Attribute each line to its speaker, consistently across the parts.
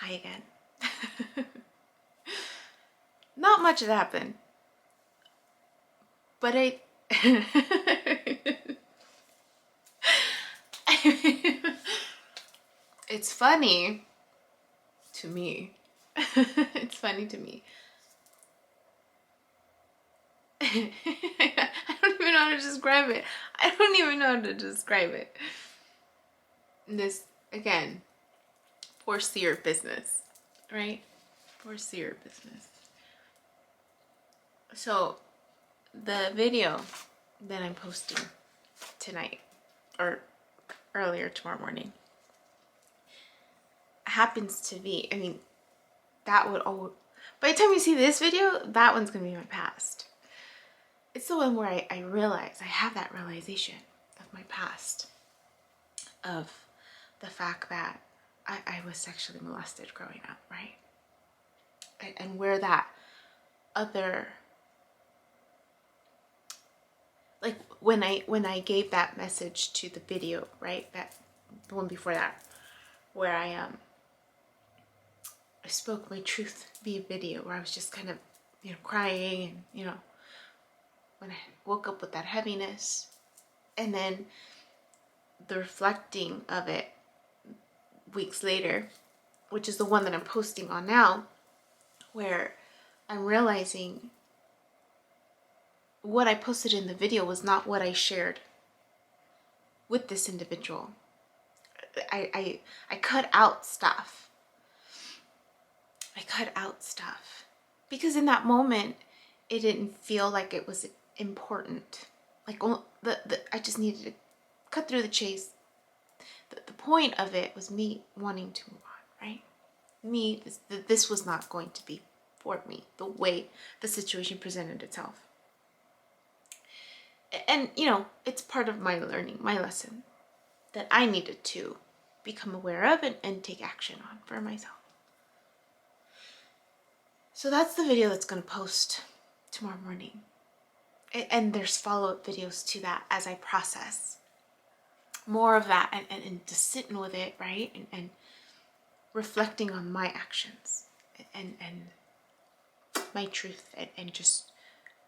Speaker 1: Hi again. Not much has happened, but it's funny to me. It's funny to me. I don't even know how to describe it. I don't even know how to describe it. This, again, poor seer business, right? Poor seer business. So, the video that I'm posting tonight, or earlier tomorrow morning, happens to be, I mean, that would all, by the time you see this video, that one's gonna be my past. It's the one where I realize, I have that realization of my past, of the fact that I was sexually molested growing up, right? And where that other, like when I gave that message to the video, right? That the one before that, where I spoke my truth via video, where I was just kind of, crying, and, when I woke up with that heaviness, and then the reflecting of it weeks later, which is the one that I'm posting on now, where I'm realizing what I posted in the video was not what I shared with this individual. I cut out stuff. I cut out stuff because in that moment it didn't feel like it was important. Like I just needed to cut through the chase. The point of it was me wanting to move on, right? This was not going to be for me the way the situation presented itself. And it's part of my learning, my lesson, that I needed to become aware of and take action on for myself. So that's the video that's going to post tomorrow morning. And there's follow-up videos to that as I process more of that and just sitting with it, right? And reflecting on my actions and my truth and just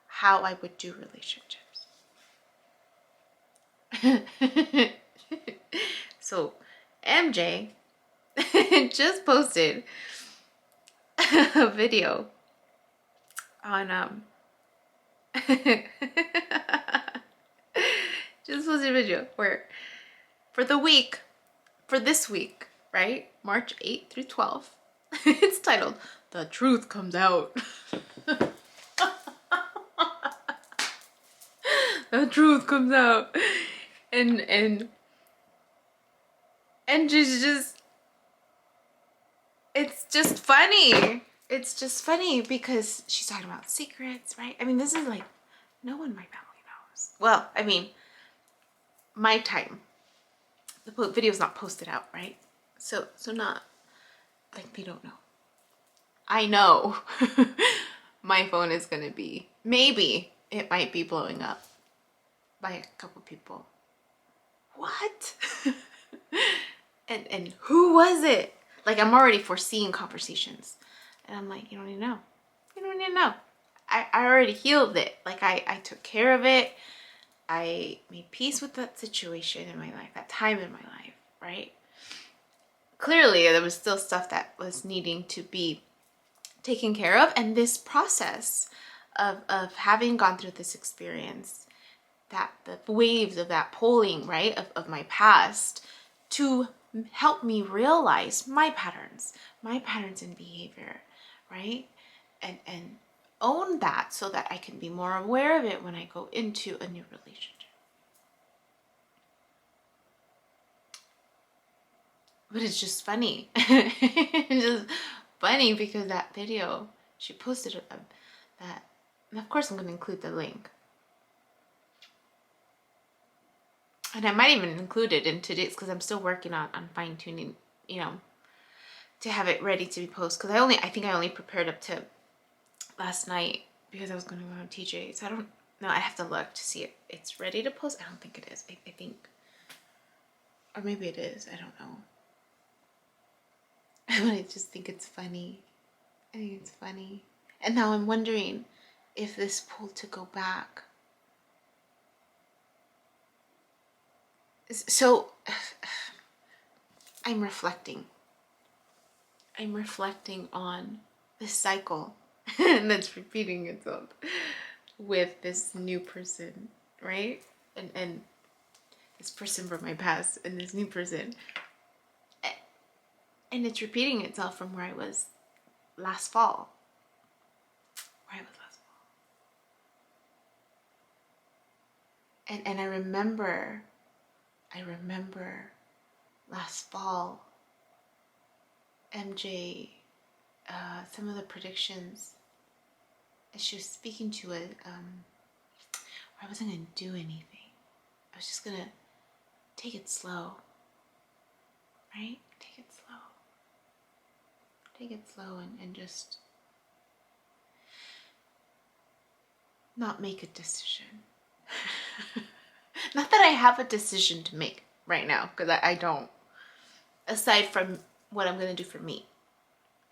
Speaker 1: how I would do relationships. So MJ just posted a video on just posted a video where for this week, right? March 8th through 12th, it's titled "The Truth Comes Out." The truth comes out. And just it's just funny. It's just funny because she's talking about secrets, right? I mean, this is like, no one in my family knows. Well, I mean, my time. The video's not posted out, right? So not, like, they don't know. I know my phone is gonna be, maybe it might be blowing up by a couple people. What? and who was it? Like, I'm already foreseeing conversations. And I'm like, you don't even know. You don't even know. I already healed it. Like, I took care of it. I made peace with that situation in my life, that time in my life, right? Clearly, there was still stuff that was needing to be taken care of. And this process of having gone through this experience, that the waves of that pulling, right, of my past to help me realize my patterns in behavior, right? And own that so that I can be more aware of it when I go into a new relationship. But it's just funny. It's just funny because that video, she posted that, and of course I'm going to include the link. And I might even include it in today's, because I'm still working on fine-tuning, to have it ready to be posted. Because I think I only prepared up to last night because I was going to go on TJ. So I don't know. I have to look to see if it's ready to post. I don't think it is. I think, or maybe it is. I don't But I just think it's funny. I think it's funny. And now I'm wondering if this pull to go back. So I'm reflecting. I'm reflecting on this cycle that's repeating itself with this new person, right? And this person from my past and this new person. And it's repeating itself from where I was last fall. And I remember last fall, MJ, some of the predictions, she was speaking to it, I wasn't going to do anything. I was just going to take it slow, right? Take it slow. Take it slow and just not make a decision. Not that I have a decision to make right now, because I don't. Aside from what I'm going to do for me,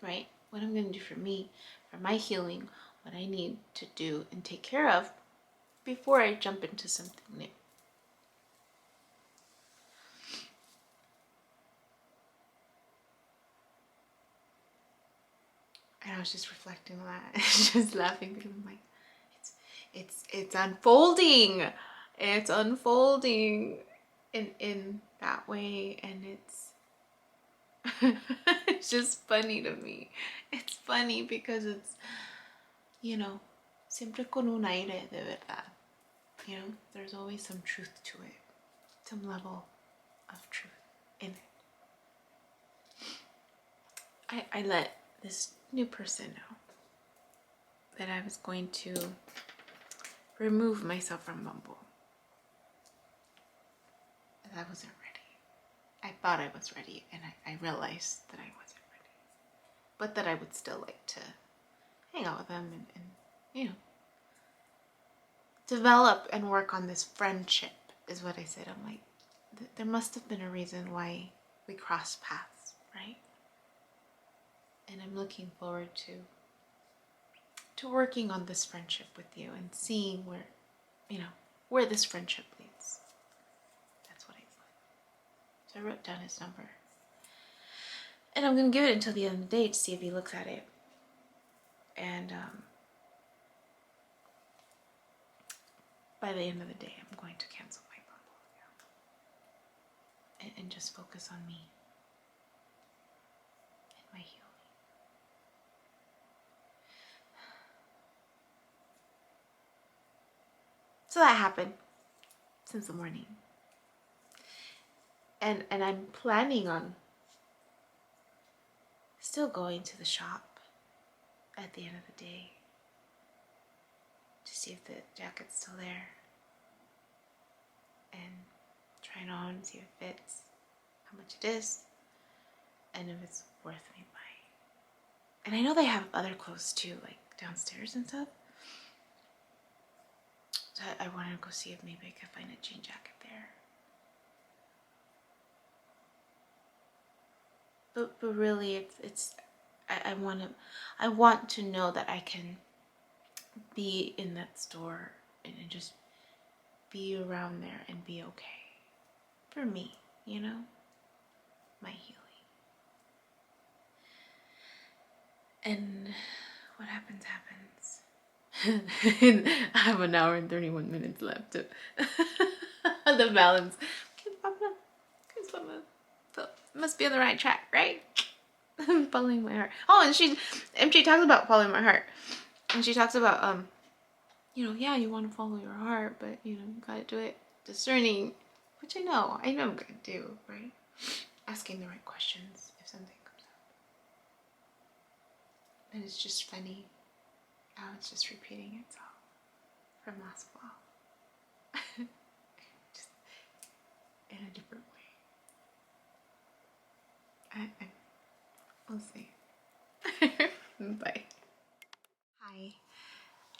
Speaker 1: right? What I'm going to do for me, for my healing, what I need to do and take care of before I jump into something new. And I was just reflecting on that, just laughing because I'm like, it's unfolding. It's unfolding in that way, and it's just funny to me. It's funny because it's, siempre con un aire de verdad. There's always some truth to it, some level of truth in it. I let this new person know that I was going to remove myself from Bumble. I wasn't ready. I thought I was ready, and I realized that I wasn't ready. But that I would still like to hang out with them and develop and work on this friendship, is what I said. I'm like, there must have been a reason why we crossed paths, right? And I'm looking forward to working on this friendship with you and seeing where this friendship leads. That's what I thought. So I wrote down his number. And I'm going to give it until the end of the day to see if he looks at it. And by the end of the day, I'm going to cancel my Bumble and just focus on me and my healing. So that happened since the morning. And I'm planning on still going to the shop at the end of the day to see if the jacket's still there and try it on, see if it fits, how much it is, and if it's worth me buying. And I know they have other clothes too, like downstairs and stuff. So I wanted to go see if maybe I could find a jean jacket there. But really, I want to know that I can be in that store and just be around there and be okay. For me, my healing. And what happens. I have an hour and 31 minutes left to the balance. So it must be on the right track, right? Following my heart. Oh, and MJ talks about following my heart. And she talks about, yeah, you want to follow your heart, but, you gotta do it discerning, which I know I'm gonna do, right? Asking the right questions if something comes up. And it's just funny how it's just repeating itself from last fall. Just in a different way. We'll see. Bye. Hi.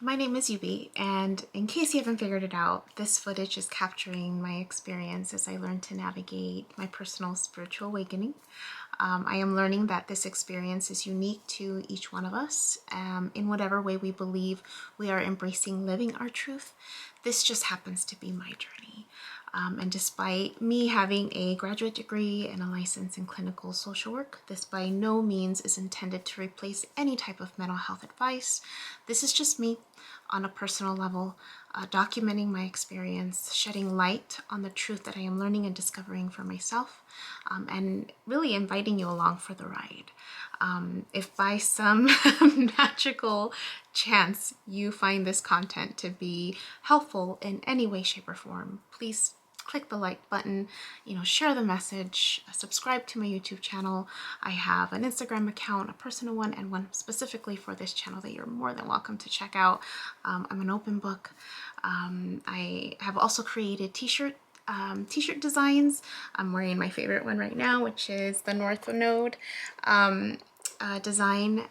Speaker 1: My name is Yubi, and in case you haven't figured it out, this footage is capturing my experience as I learn to navigate my personal spiritual awakening. I am learning that this experience is unique to each one of us in whatever way we believe we are embracing living our truth. This just happens to be my journey. And despite me having a graduate degree and a license in clinical social work, this by no means is intended to replace any type of mental health advice. This is just me on a personal level, documenting my experience, shedding light on the truth that I am learning and discovering for myself, and really inviting you along for the ride. If by some magical chance you find this content to be helpful in any way, shape, or form, please click the like button, share the message, subscribe to my YouTube channel. I have an Instagram account, a personal one, and one specifically for this channel that you're more than welcome to check out. I'm an open book. I have also created t-shirt designs. I'm wearing my favorite one right now, which is the North Node design,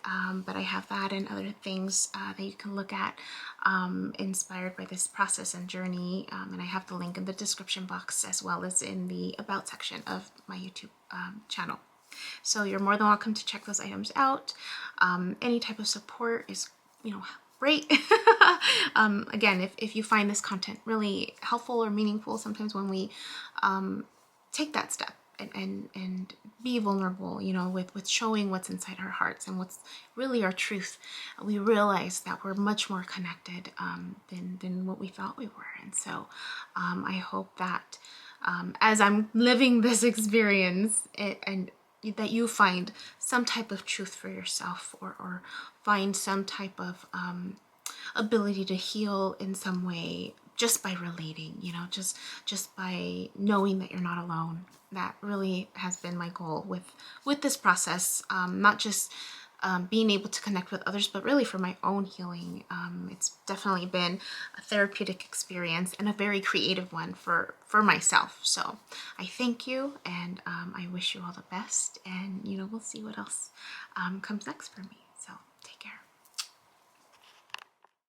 Speaker 1: but I have that and other things that you can look at inspired by this process and journey, and I have the link in the description box as well as in the about section of my YouTube channel. So you're more than welcome to check those items out. Any type of support is great. Again, if you find this content really helpful or meaningful, sometimes when we take that step and be vulnerable, with showing what's inside our hearts and what's really our truth, we realize that we're much more connected than what we thought we were. And so I hope that as I'm living this experience, that you find some type of truth for yourself, or find some type of ability to heal in some way just by relating, just by knowing that you're not alone. That really has been my goal with this process, not just being able to connect with others, but really for my own healing. It's definitely been a therapeutic experience and a very creative one for myself. So I thank you, and I wish you all the best, and we'll see what else comes next for me.